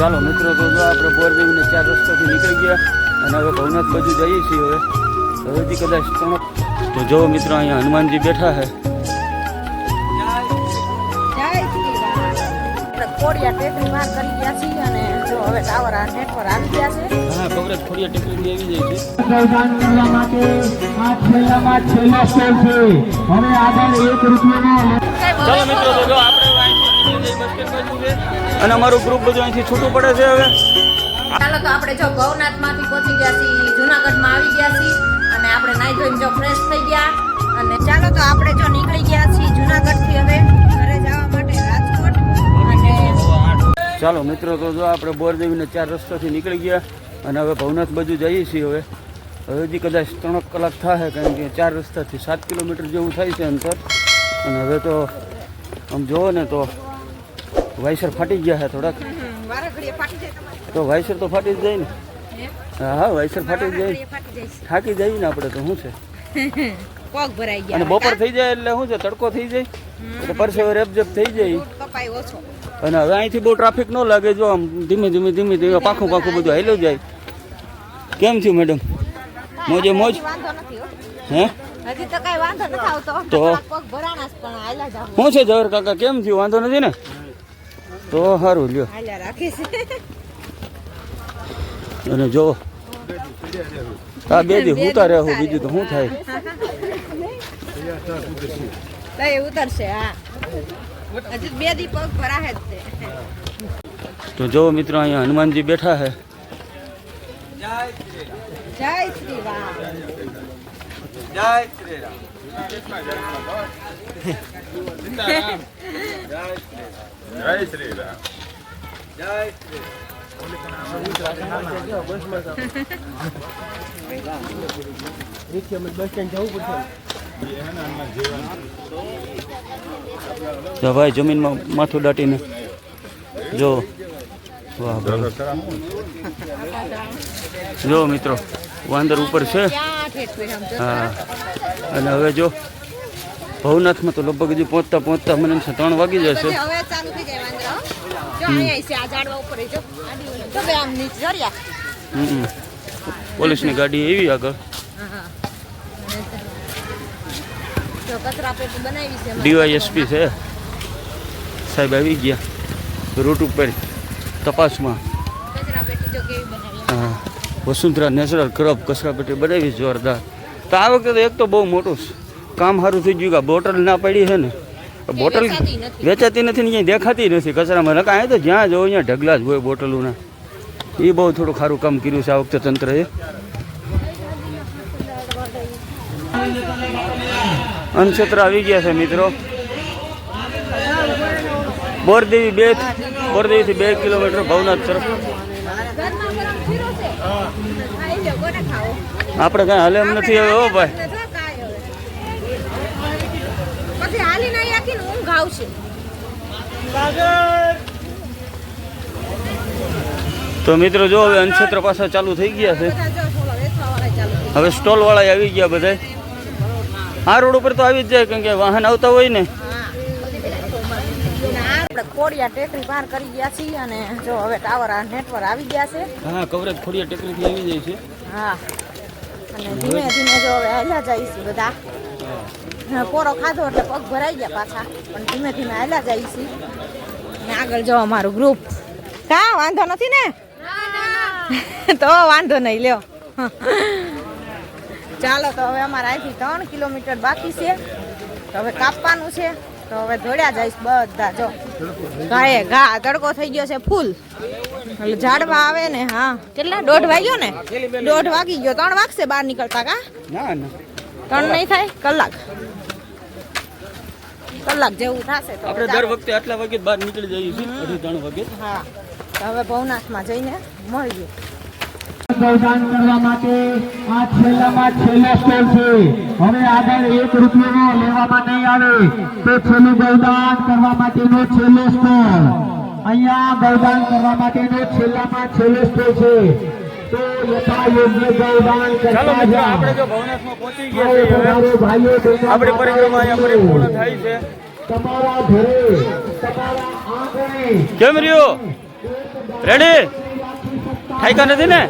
ચાલો મિત્રો, તો જો આપણે બોરદેવીને 4 રસ્તાથી નીકળી ગયા અને હવે ભવનાથ બાજુ જઈએ છીએ. હવેથી કદાચ 3. તો જો મિત્રો, અહીંયા હનુમાનજી બેઠા છે. ખોડિયા ટેકરી પાર કરી ગયા છીએ અને જો હવે ટાવર નેટવર્ક આવી ગયા છે. હા, કવરેજ ખોડિયા ટેકરી આવી જાય છે. પ્રદાન કરવા માટે આ છેલ્લામાં છેલ્લા સ્ટોલ છે. હવે આગળ 1 રૂપિયાનો. ચાલો મિત્રો, તો જો આપણે અહીંથી બસ સ્ટેન્ડ બાજુ છે અને અમારું ગ્રુપ બધું અહીંથી છૂટું પડે છે હવે. ચાલો, તો આપણે જો ભવનાથમાંથી પહોંચી ગયા છીએ, જુનાગઢમાં આવી ગયા છીએ અને આપણે નાઈ ધોઈને જો ફ્રેશ થઈ ગયા અને ચાલો, તો આપણે જો નીકળી ગયા છીએ જુનાગઢથી હવે ઘરે જવા માટે રાજકોટ. ચાલો મિત્રો, તો જો આપણે બોરદેવીને 4 રસ્તાથી નીકળી ગયા અને હવે ભવનાથ બાજુ જઈએ છીએ. હવેથી કદાચ 3 કલાક થાય, કારણ કે 4 રસ્તાથી 7 કિલોમીટર જેવું થાય છે અંતર. અને હવે તો આમ જુઓ ને તો વાઇસર ફાટી ગયા છે થોડાક. તો વાઇસર તો ફાટી જ જાય ને. હા, વાઇસર ફાટી જ જાય, થાકી જાય ને આપણે તો શું છે. પગ ભરાઈ ગયા અને બપોર થઈ જાય એટલે શું છે, તડકો થઈ જાય એટલે પરસેવો રેપઝેપ થઈ જાય. અને હવે અહીંથી બહુ ટ્રાફિક ન લાગે. જો આમ ધીમે ધીમે પાખું બધું હાલ્યું જાય. કેમ થયું મેડમ? મોજે મોજ? હે? હજી તો કઈ વાંધો નથી આવતો. તો પગ ભરાણા પણ હાલ્યા જાવ. શું છે જવર કાકા, કેમ થયું? વાંધો નથી ને? તો સારું લ્યો. હાલ્યા રાખે છે. અને જો આ 2 દી ઉતાર રહેવું, બીજું તો શું થાય. ઉતરશે. હા, હજી 2 દી પગ ભરાહે જ છે. તો જો મિત્રો, અહીંયા હનુમાનજી બેઠા છે. જય શ્રી રામ. જય શ્રી રામ. જય શ્રી રામ. તો ભાઈ જમીનમાં માથું દાટીને જો. વાહ ભાઈ, જો મિત્રો, વાંદર ઉપર છે. હા, અને હવે જો ભવનાથમાં તો લગભગ હજી પહોંચતા મને 3 વાગી જશે. હવે ચાલુ થઈ જાય વાંદરા. જો અહીંયા છે આ ઝાડવા ઉપર જો આડી તો બે આમ નીચે જરિયા. પોલીસની ગાડી એવી આગળ. જો કચરા પેટી બનાવી છે. ડીવાયએસપી છે સાહેબ, આવી ગયા રૂટ ઉપર તપાસમાં. કચરા પેટી જો કેવી બનાવી. હા, વસુંધરા નેચરલ ક્લબ કચરા પેટી બનાવી જોરદાર. તો આ વખતે એક તો બહુ મોટું કામ સારું થઈ ગયું કે બોટલ ના પડી છે ને. બોટલ વેચાતી નથી ને, ક્યાંય દેખાતી નથી કચરામાં. નકા તો જ્યાં જવો ત્યાં ઢગલા જ હોય બોટલોના. એ બહુ થોડું સારું કામ કર્યું છે આ વખતે તંત્રએ. અનક્ષેત્ર આવી ગયા છે મિત્રો. બોરદેવીથી 2 કિલોમીટર ભવનાથ તરફ. આપણે કઈ હાલે એમ નથી હવે. હો ભાઈ, પછી હાલી નહીં આખી ઊંઘ આવશે. તો મિત્રો જો હવે અનક્ષેત્ર પાછા ચાલુ થઈ ગયા છે. હવે સ્ટોલ વાળા આવી ગયા બધા. આ રોડ ઉપર તો આવી જ જાય, કારણ કે વાહન આવતા હોય ને. આપણે ખોડિયા ટેકરી પાર કરી ગયા છીએ અને જો હવે ટાવર નેટવર્ક આવી ગયા છે. હા, કવરેજ ખોડિયા ટેકરીથી આવી જાય છે. હા, અને ધીમે ધીમે જો હવે હાલ્યા જઈશું બધા. પોરો ખાધો એટલે પગ ભરાઈ ગયા પાછા, પણ ધીમે ધીમે હાલ્યા જઈશું. અને આગળ જો અમારું ગ્રુપ. કા વાંધો નથી ને? તો વાંધો નહીં, લ્યો. ચાલો, તો હવે અમારે અહીંથી 3 કિલોમીટર બાકી છે. તો હવે કાપવાનું છે. તો હવે દોડ્યા જઈશ બધા. જો ઘા તડકો થઈ ગયો છે ફૂલ. એટલે ઝાડવા આવે ને. હા, કેટલા 1:30 વાગ્યો ને? 1:30 વાગી ગયો. 3 વાગશે બહાર નીકળતા. કા ના 3 નહીં થાય, કલાક જેવું થશે. તો આપણે દર વખતે આટલા વાગે બહાર નીકળી જઈએ છીએ, 2:30 વાગે. હા, તો હવે ભવનાથમાં જઈને મળીએ. પ્રદાન કરવા માટે આ છેલ્લામાં છેલ્લા સ્ટોલ છે. હવે આગળ 1 રૂપિયાનો લેવામાં નહીં આવે. તો છેલ્લું ગૌદાન કરવા માટેનો છેલ્લો સ્ટોલ. અહીંયા ગૌદાન કરવા માટેનો છેલ્લામાં છેલ્લો સ્ટોલ છે. તો યથા યોગ્ય ગૌદાન ચાલો કરતા મિત્રો, જાઓ. આપણે જો ભવનાથમાં પહોંચી ગયા છીએ. ભાઈઓ આપણી પરિક્રમા અહીંયા પરિપૂર્ણ થાય છે. તમારા ઘરે, તમારા આંગણે કેમ રહ્યો? રેડી ઠાઈકા નથી ને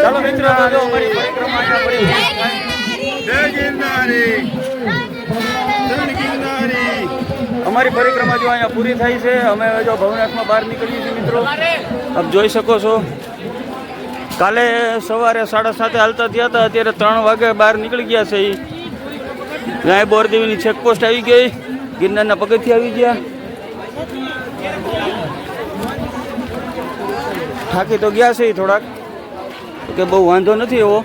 ચાલો મિત્રો જો અમારી પરિક્રમા અહીંયા પડી જય ગિરનારી અમારી પરિક્રમા જો અહીંયા પૂરી થઈ છે અમે જો ભવનાથમાં બહાર નીકળીએ છીએ મિત્રો આપ જોઈ શકો છો કાલે સવારે 7:30 હાલતા થયા હતા અત્યારે 3 વાગે બહાર નીકળી ગયા છે અહીંયા બોરદેવીની ચેકપોસ્ટ આવી ગઈ ગિરનારના પગથિયા આવી ગયા થાકી તો ગયા છે થોડાક કે બહુ વાંધો નથી એવો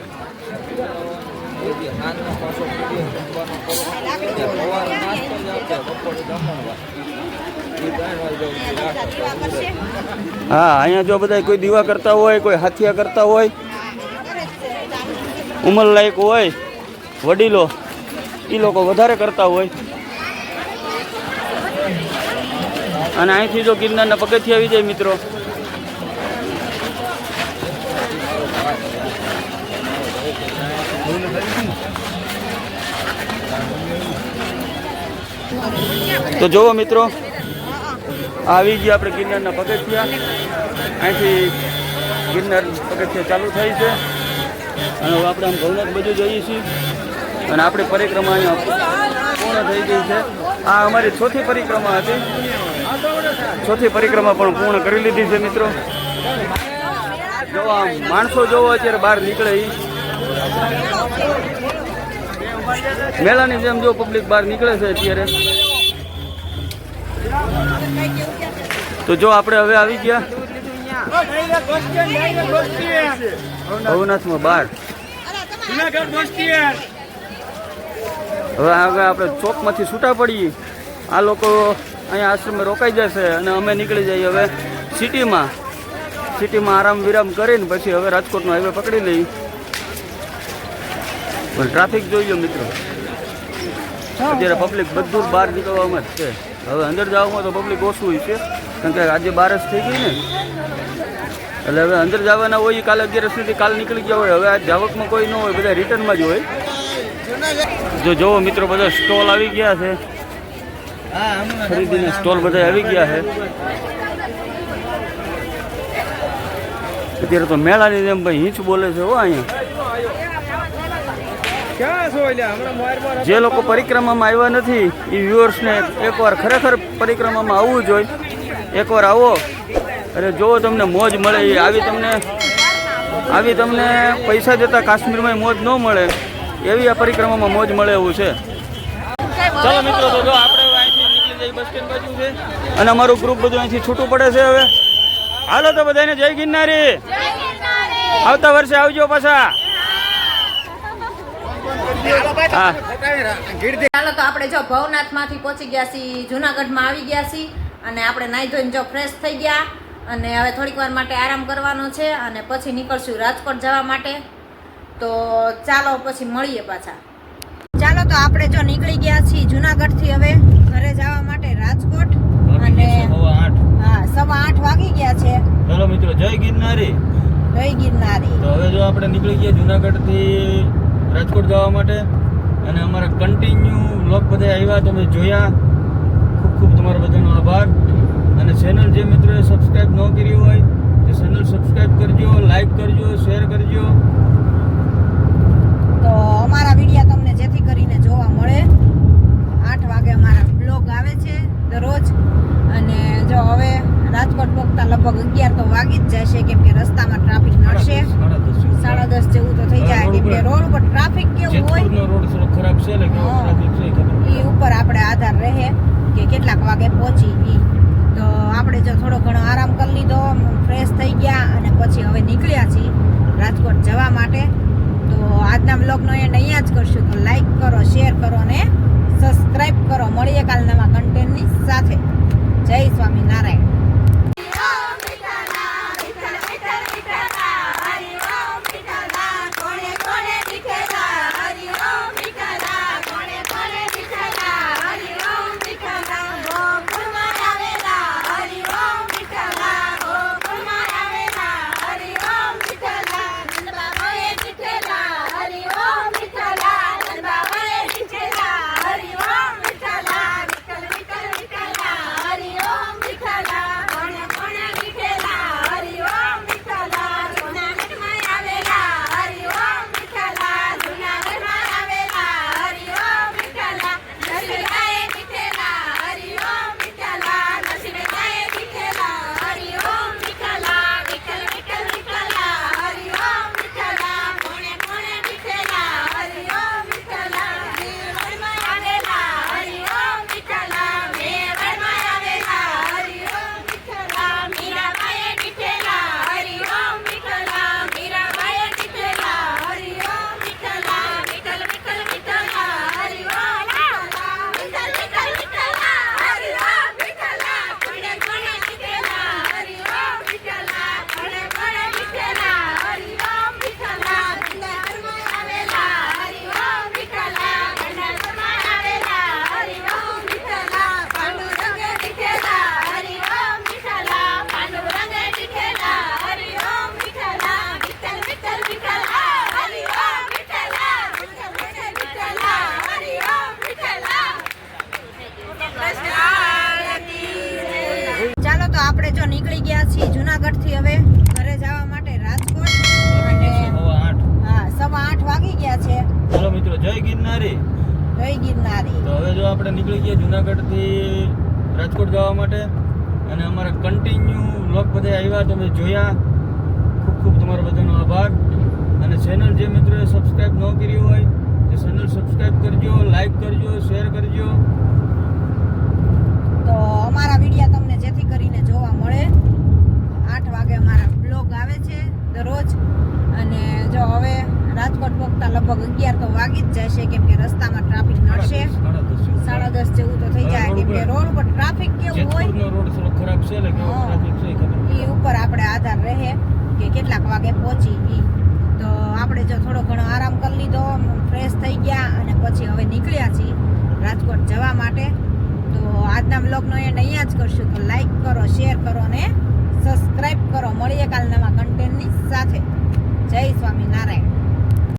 હા અહીંયા જો બધા કોઈ દીવા કરતા હોય કોઈ હાથિયા કરતા હોય ઉંમરલાયક હોય વડીલો એ લોકો વધારે કરતા હોય અને અહીંથી જો ગિરનારના પગથિયા આવી જાય મિત્રો તો જુઓ મિત્રો આવી ગયા આપણે ગિરનારના પગથિયા અહીંથી ગિરનાર પગથિયા ચાલુ થાય છે અને આપણે આમ ભવનાથ બધું જોઈએ છીએ અને આપણી પરિક્રમા અહીંયા પૂર્ણ થઈ ગઈ છે આ અમારી ચોથી પરિક્રમા હતી ચોથી પરિક્રમા પણ પૂર્ણ કરી લીધી છે મિત્રો જો આમ માણસો જોવો અત્યારે બહાર નીકળે એ મેળાની જેમ જો પબ્લિક બહાર નીકળે છે અત્યારે તો જો આપણે હવે આવી ગયા ભવનાથમાં બહાર હવે આગળ આપણે ચોકમાંથી છૂટા પડીએ આ લોકો અહીંયા આશ્રમે રોકાઈ જશે અને અમે નીકળી જઈએ હવે સિટીમાં આરામ વિરામ કરીને પછી હવે રાજકોટનો હાઈવે પકડી લઈએ પણ ટ્રાફિક જોઈ લો મિત્રો અત્યારે પબ્લિક બધું બહાર નીકળવામાં જ છે હવે અંદર જવામાં તો પબ્લિક ઓછું હોય છે કારણ કે આજે 12 થઈ ગઈ ને એટલે હવે અંદર જવાના હોય કાલે 11 સુધી કાલ નીકળી ગયા હોય હવે આ જાવકમાં કોઈ ન હોય બધા રિટર્નમાં જ હોય જો જોવો મિત્રો બધા સ્ટોલ આવી ગયા છે ખરીદીને સ્ટોલ બધા આવી ગયા છે અત્યારે તો મેળાની જેમ ભાઈ હિંચ બોલે છે હો અહીંયા જે લોકો પરિક્રમામાં આવ્યા નથી એ વ્યુઅર્સને એકવાર ખરેખર પરિક્રમામાં આવવું જોઈએ એકવાર આવો અરે જોવો તમને મોજ મળે એ આવી તમને પૈસા દેતા કાશ્મીરમાં મોજ ન મળે એવી આ પરિક્રમામાં મોજ મળે એવું છે ચાલો મિત્રો તો જો આપણે અહીંથી નીકળી જઈએ બસ સ્ટેન્ડ બાજુ છે અને અમારું ગ્રુપ બધું અહીંથી છૂટું પડે છે હવે હાલો તો બધાને જય ગિરનારી આવતા વર્ષે આવજો પાછા ચાલો તો આપણે જો ભવનાથ માંથી પહોંચી ગયા છીએ જુનાગઢમાં આવી ગયા છીએ અને આપણે નાઈ ધોઈને જો ફ્રેશ થઈ ગયા અને હવે થોડીક વાર માટે આરામ કરવાનો છે અને પછી નીકળશું રાજકોટ જવા માટે તો ચાલો પછી મળીએ પાછા ચાલો તો આપણે જો નીકળી ગયા છીએ જુનાગઢથી હવે ઘરે જવા માટે રાજકોટ અને હા 8:15 વાગી ગયા છે ચાલો મિત્રો જય ગિરનારી તો હવે જો આપણે નીકળી ગયા જુનાગઢથી રાજકોટ જવા માટે અને અમારા કન્ટિન્યુ વ્લોગ બધા આવ્યા તમે જોયા ખૂબ ખૂબ તમારો બધાનો આભાર અને ચેનલ જે મિત્રોએ સબસ્ક્રાઈબ ન કરી હોય તે ચેનલ સબસ્ક્રાઈબ કરજો લાઈક કરજો શેર કરજો તો અમારા વિડીયો તમને જેથી કરીને જોવા મળે 8 વાગે અમારા બ્લોગ આવે છે દરરોજ અને જો હવે રાજકોટ પહોંચતા લગભગ 11 તો વાગી જ જશે કેમ કે રસ્તામાં ટ્રાફિક નડશે 10:30 જેવું તો થઈ જાય કેમ કે રોડ ઉપર ટ્રાફિક કેવું હોય રોડ થોડો ખરાબ છે એટલે ટ્રાફિક છે ખબર એ ઉપર આપણે આધાર રહે કે કેટલાક વાગે પહોંચી ઈ તો આપણે જો થોડો ઘણો આરામ કરી લીધો ફ્રેશ થઈ ગયા અને પછી હવે નીકળ્યા છીએ રાજકોટ જવા માટે તો આજના બ્લોગનો એન્ડ અહીંયા જ કરશું તો લાઈક કરો શેર કરો અને સબસ્ક્રાઈબ કરો મળીએ કાલ નવા કન્ટેન્ટની સાથે જય સ્વામિનારાયણ આપણે જો નીકળી ગયા છીએ જુનાગઢ થી હવે ઘરે જવા માટે રાજકોટ અને હા 8:15 વાગી ગયા છે. ચાલો મિત્રો, જય ગિરનારી. જય ગિરનારી. તો હવે જો આપણે નીકળી ગયા જુનાગઢ થી રાજકોટ જવા માટે અને અમારા કન્ટિન્યુ વ્લોગ બધા આવ્યા, તમે જોયા, ખૂબ ખૂબ તમારો બધાનો આભાર. અને ચેનલ જે મિત્રોએ સબસ્ક્રાઇબ ન કર્યું હોય તે ચેનલ સબસ્ક્રાઇબ કરજો, લાઈક કરજો, શેર કરજો. તો અમારા વિડીયો તમને જેથી કરીને જોવા મળે. 8 વાગે અમારા બ્લોગ આવે છે દરરોજ. અને જો હવે રાજકોટ પહોંચતા લગભગ 11 તો વાગી જ જશે, કેમ કે રસ્તામાં ટ્રાફિક નડશે. 10:30 જેવું તો થઈ જાય, કેમ કે રોડ ઉપર ટ્રાફિક કેવું હોય, રોડ થોડો ખરાબ છે એટલે કેવો ટ્રાફિક છે ખબર. એ ઉપર આપણે આધાર રહે કે કેટલાક વાગે પહોંચી ઈ. તો આપણે જો થોડો ઘણો આરામ કરી લીધો, ફ્રેશ થઈ ગયા અને પછી હવે નીકળ્યા છીએ રાજકોટ જવા માટે. તો આજના બ્લોગનો એન્ડ અહીંયા જ કરશું. તો લાઈક કરો, શેર કરો અને સબસ્ક્રાઇબ કરો. મળીએ કાલ નવા કન્ટેન્ટની સાથે. જય સ્વામિનારાયણ.